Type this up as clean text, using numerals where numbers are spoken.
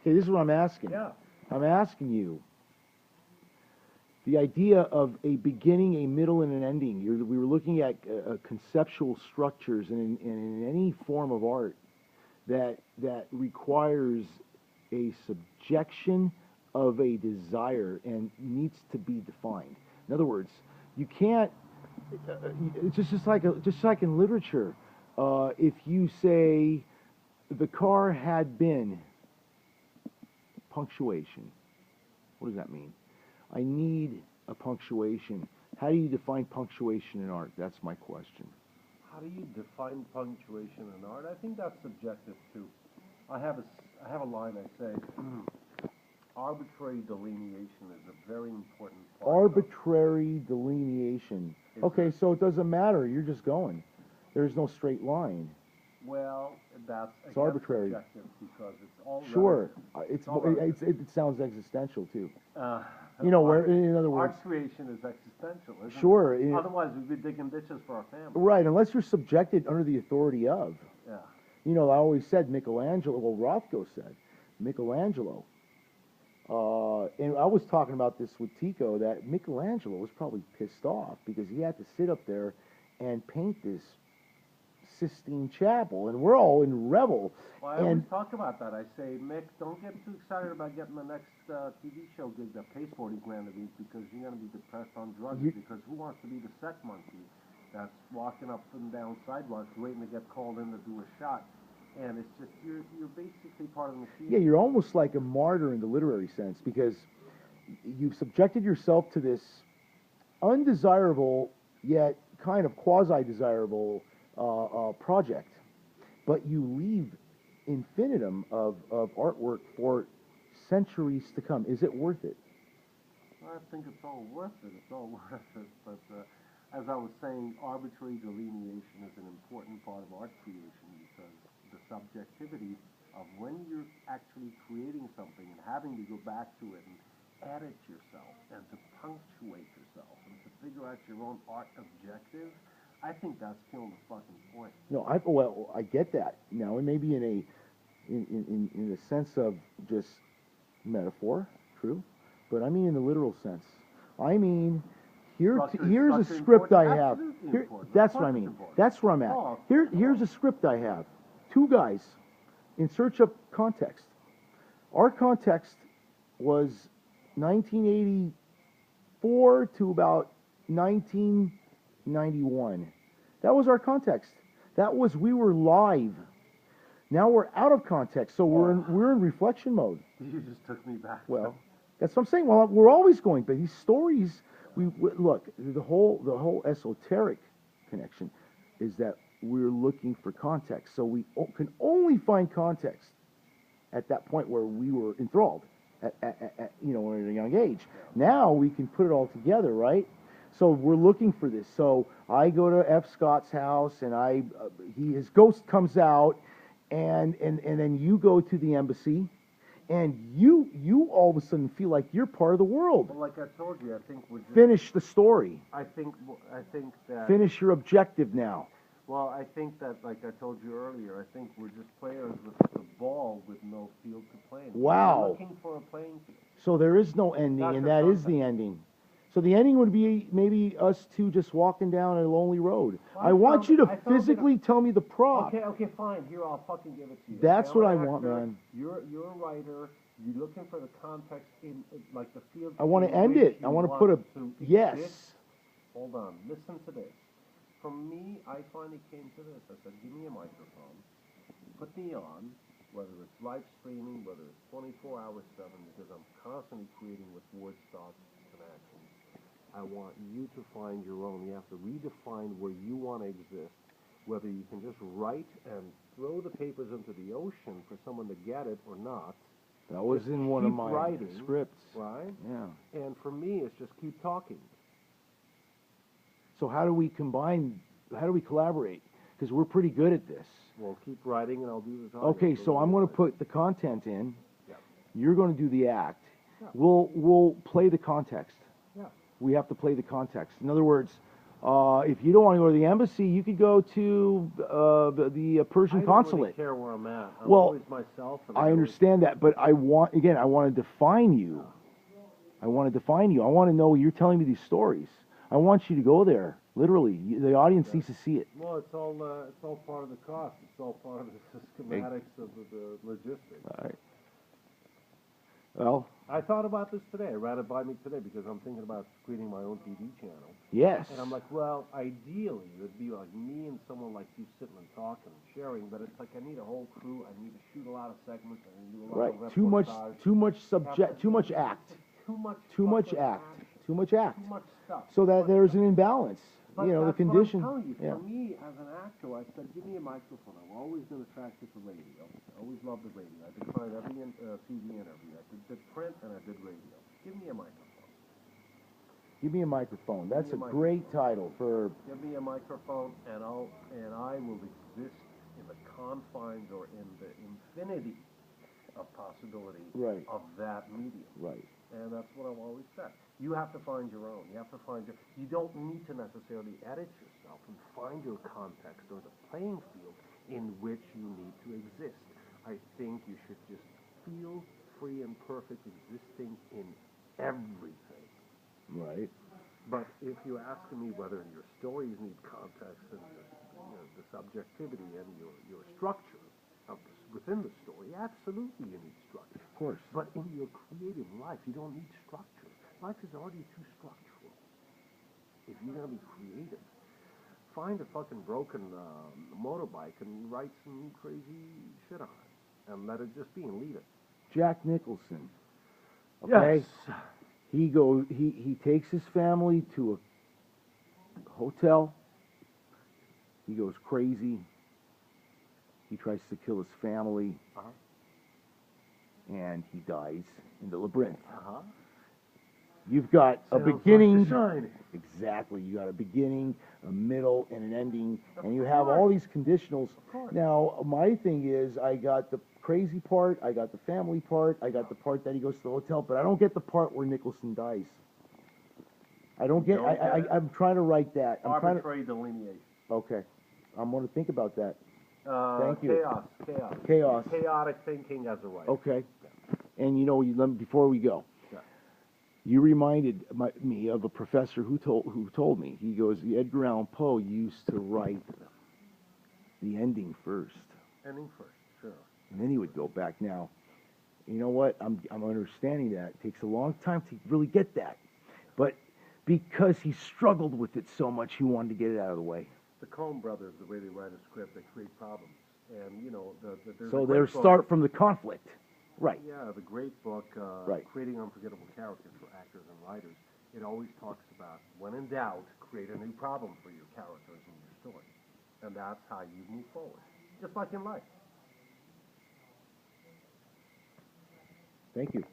Okay, this is what I'm asking. Yeah. I'm asking you. The idea of a beginning, a middle, and an ending. We were looking at conceptual structures, and in any form of art that requires a subjection of a desire and needs to be defined. In other words, you can't. It's just like in literature. If you say the car had been punctuation, what does that mean? I need a punctuation. How do you define punctuation in art? That's my question. How do you define punctuation in art? I think that's subjective too. I have a line I say, arbitrary delineation is a very important part. Arbitrary delineation. Okay, so it doesn't matter. You're just going. There's no straight line. Well, it's arbitrary subjective because it's all sure. It sounds existential too. You know, where in other words, art creation is existential. Isn't sure. It? Otherwise, we'd be digging ditches for our family. Right, unless you're subjected under the authority of. Yeah. You know, I always said Michelangelo. Well, Rothko said Michelangelo. And I was talking about this with Tico, that Michelangelo was probably pissed off because he had to sit up there and paint this Sistine Chapel, and we're all in revel. Well, I always talk about that. I say, Mick, don't get too excited about getting the next TV show gig that pays $40,000 a week because you're going to be depressed on drugs. Because who wants to be the sex monkey that's walking up and down sidewalks waiting to get called in to do a shot? And it's just you're basically part of the machine. Yeah, you're almost like a martyr in the literary sense because you've subjected yourself to this undesirable yet kind of quasi-desirable project, but you leave infinitum of artwork for centuries to come. Is it worth it? I think it's all worth it. It's all worth it. But as I was saying, arbitrary delineation is an important part of art creation because the subjectivity of when you're actually creating something and having to go back to it and edit yourself and to punctuate yourself and to figure out your own art objective, I think that's killing the fucking point. No, I get that. Now, it may be in a sense of just metaphor, true, but I mean in the literal sense. I mean, here's a script I have. That's what I mean. That's where I'm at. Here's a script I have. Two guys in search of context. Our context was 1984 to about 1991. That was our context. We were live. Now we're out of context, so we're in reflection mode. You just took me back. Well, that's what I'm saying. Well, we're always going, but these stories, look, the whole esoteric connection is that we're looking for context. So we can only find context at that point where we were enthralled at a young age. Now we can put it all together, right? So we're looking for this. So I go to F. Scott's house, and his ghost comes out, and then you go to the embassy, and you all of a sudden feel like you're part of the world. Well, like I told you, I think we're just, finish the story. I think that finish your objective now. Well, I think that, like I told you earlier, I think we're just players with the ball with no field to play in. Wow. We're looking for a playing field. So there is no ending, and that is the ending. So the ending would be maybe us two just walking down a lonely road. I want you to physically tell me the prop. Okay, fine. Here, I'll fucking give it to you. That's what I want, man. You're a writer. You're looking for the context in like the field. I want to end it. I want to put a yes. Hold on. Listen to this. From me, I finally came to this. I said, give me a microphone. Put me on, whether it's live streaming, whether it's 24 hours 7, because I'm constantly creating with words, thoughts, and actions. I want you to find your own. You have to redefine where you want to exist, whether you can just write and throw the papers into the ocean for someone to get it or not. That was in one of my scripts. Right? Yeah. And for me, it's just keep talking. So how do we combine, how do we collaborate? Because we're pretty good at this. Well, keep writing and I'll do the talking. Okay, so I'm going to put the content in. Yeah. You're going to do the act. Yeah. We'll play the context. Yeah. We have to play the context. In other words, If you don't want to go to the embassy, you could go to the Persian I don't consulate. really care where I'm at. I'm Well, always myself. And I understand that, but I want to define you. I want to define you. I want to know you're telling me these stories. I want you to go there. Literally, the audience needs to see it. Well, it's all part of the cost. It's all part of the schematics of the logistics. All right. Well, I thought about this today. I ran it by me today because I'm thinking about creating my own TV channel. yes. And I'm like, well, ideally, it would be like me and someone like you sitting and talking and sharing, but it's like I need a whole crew. I need to shoot a lot of segments. I need to do a lot Right. of reportage. Too much subject. Too much act. Too much. Too much fucking act. action, Too much act. Too much stuff. So that But- there's an imbalance. But You know, the that's what condition. I'm telling you. Yeah. For me, as an actor, I said, give me a microphone. I've always been attracted to radio. I always loved the radio. I declined every TV interview. I did print and I did radio. Give me a microphone. Give me a microphone. That's a me a great title for. Give me a microphone, and I will exist in the confines or in the infinity of possibility Right. of that medium. Right. And that's what I've always said. You have to find your own. You have to find your. You don't need to necessarily edit yourself and find your context or the playing field in which you need to exist. I think you should just feel free and perfect existing in everything. Right. But if you're asking me whether your stories need context and the subjectivity and your structure of within the story, absolutely you need structure. Of course. But in your creative life, you don't need structure. Life is already too structural. If you're going to be creative, find a fucking broken motorbike and write some crazy shit on it. And let it just be and leave it. Jack Nicholson. Okay. Yes. He takes his family to a hotel. He goes crazy. He tries to kill his family. Uh-huh. And he dies in the labyrinth. Uh-huh. You've got a Sounds like beginning. The Shining. Exactly. You got a beginning, a middle, and an ending, and you Of have all course. these conditionals. Of course. Now, my thing is, I got the crazy part, I got the family part, I got the part that he goes to the hotel, but I don't get the part where Nicholson dies. I don't get. Don't get it? I'm trying to write that. I'm trying to. Arbitrary delineation. Okay, I'm going to think about that. Thank you. Chaos. Chaos. Chaotic thinking as a writer. Okay. And you know, before we go, Yeah. you reminded me of a professor who told me. He goes, Edgar Allan Poe used to write the ending first, Ending first, sure. and then he would go back. Now, you know what? I'm understanding that. It takes a long time to really get that, but because he struggled with it so much, he wanted to get it out of the way. The Coen brothers, the way they write a script, they create problems. And, you know, there's So a they great book. start from the conflict. Right. Yeah, the great book, Right. Creating Unforgettable Characters for Actors and Writers, it always talks about, when in doubt, create a new problem for your characters and your story. And that's how you move forward. Just like in life. Thank you.